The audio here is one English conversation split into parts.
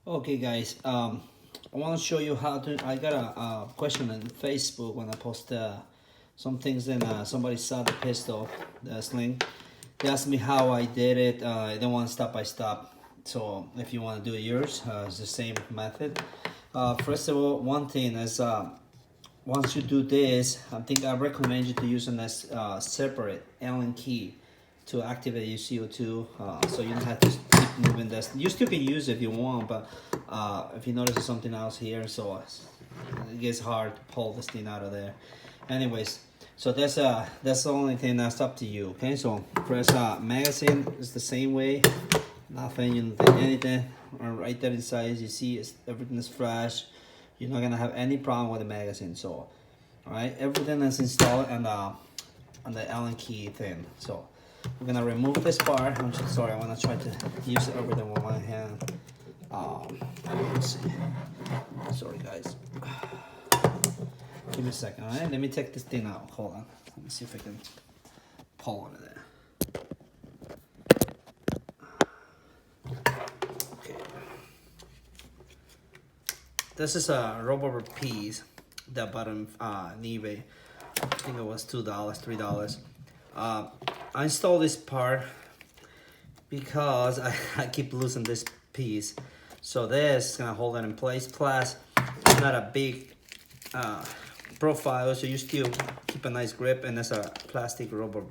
Okay, guys. I want to show you how to. I got a question on Facebook when I post some things, and somebody saw the pistol, the sling. They asked me how I did it. I don't want step by step. So if you want to do it yours, it's the same method. First of all, one thing is once you do this, I recommend you to use a separate Allen key to activate your CO2, so you don't have to keep moving this. You still can use it if you want, but if you notice there's something else here, so it gets hard to pull this thing out of there. Anyways, so that's the only thing that's up to you. Okay, so press magazine is the same way. Nothing, you don't think anything. Right there inside, you see everything is fresh. You're not gonna have any problem with the magazine. So, all right, everything is installed on the Allen key thing. So, we're gonna remove this part. I'm so sorry. I wanna try to use everything with my hand. Let's see. Sorry, guys. Give me a second. All right, let me take this thing out. Hold on. Let me see if I can pull out of there. This is a rubber piece that bought on eBay. I think it was $2, $3. I installed this part because I keep losing this piece. So this is gonna hold it in place. Plus, it's not a big profile, so you still keep a nice grip, and it's a plastic rubber.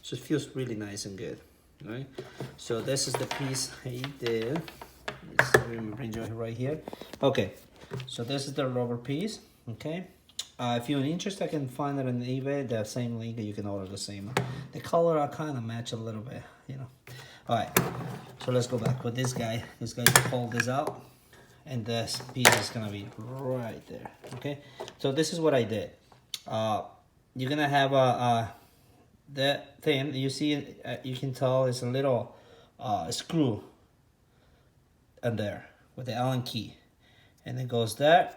So it feels really nice and good, right? So this is the piece I did. Let me bring you right here. Okay. So this is the rubber piece, okay? If you're interested, I can find it on eBay, the same link, you can order the same. The color I kind of match a little bit, you know. All right, so let's go back with this guy. This guy, pull this out, and this piece is gonna be right there, okay? So this is what I did. You're gonna have that thing, you see, you can tell it's a little screw in there with the Allen key. And it goes there,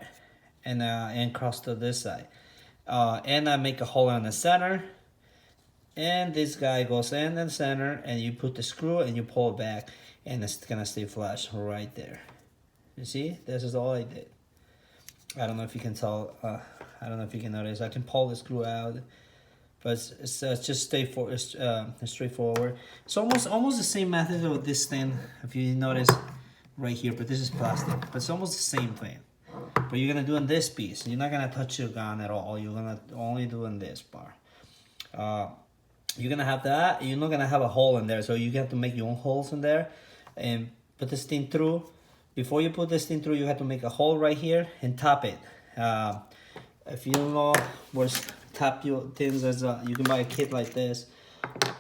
and cross to this side. And I make a hole in the center, and this guy goes in the center, and you put the screw and you pull it back, and it's gonna stay flush right there. You see, this is all I did. I don't know if you can tell. I don't know if you can notice. I can pull the screw out, but it's just straightforward. It's almost the same method with this thing. If you notice. Right here, but this is plastic, but it's almost the same thing. But you're gonna do in this piece. You're not gonna touch your gun at all. You're gonna only do in this part. You're gonna have that. You're not gonna have a hole in there, so you have to make your own holes in there and put this thing through. Before you put this thing through, you have to make a hole right here and top it. If you don't know where to top your things, you can buy a kit like this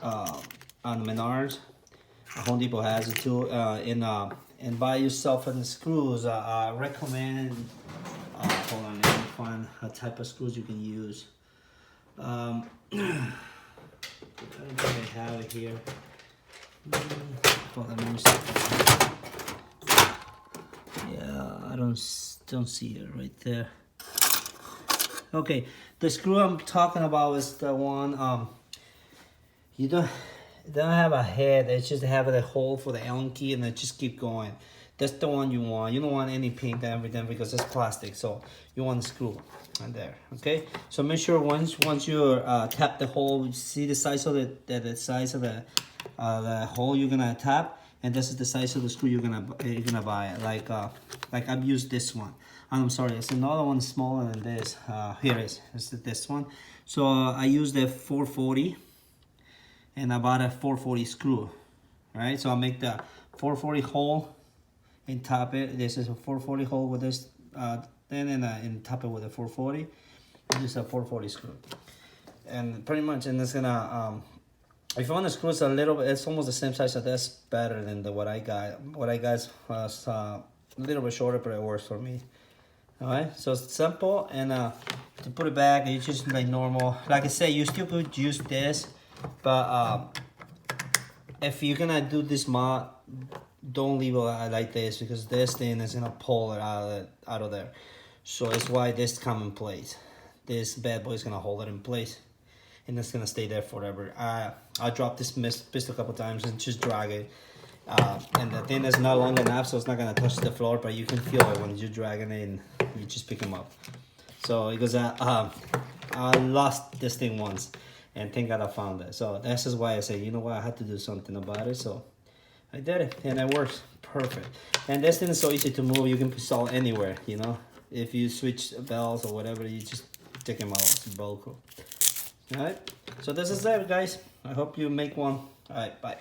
on Menards. Home Depot has it too. And buy yourself the screws. I recommend. Hold on, let me find a type of screws you can use. I don't think I have it here. Hold on, let me see. Yeah, I don't see it right there. Okay, the screw I'm talking about is the one. You don't have a head. It's just have a hole for the Allen key, and it just keep going. That's the one you want. You don't want any pink and everything because it's plastic. So you want the screw right there. Okay. So make sure once you tap the hole, you see the size of the size of the hole you're gonna tap, and this is the size of the screw you're gonna buy. Like I've used this one. I'm sorry, it's another one smaller than this. Here it is. It's this one. So I used the 440. And I bought a 440 screw, right? So I make the 440 hole and top it. This is a 440 hole with this thing, and top it with a 440. This is a 440 screw, and pretty much, and it's gonna. If you want to screw it a little bit, it's almost the same size, so that's better than what I got. What I got was a little bit shorter, but it works for me. All right, so it's simple, and to put it back, you just like normal. Like I said, you still could use this. But if you're gonna do this mod, don't leave it like this, because this thing is gonna pull it out of there. So that's why this come in place. This bad boy is gonna hold it in place, and it's gonna stay there forever. I dropped this pistol a couple times and just drag it, And the thing is not long enough, so it's not gonna touch the floor, but you can feel it when you're dragging it and you just pick them up. So because I lost this thing once, and thank God I found it. So this is why I say, you know what, I had to do something about it. So I did it, and it works perfect. And this thing is so easy to move. You can install anywhere, you know. If you switch bells or whatever, you just take them out. It's Velcro. All right. So this is it, guys. I hope you make one. All right. Bye.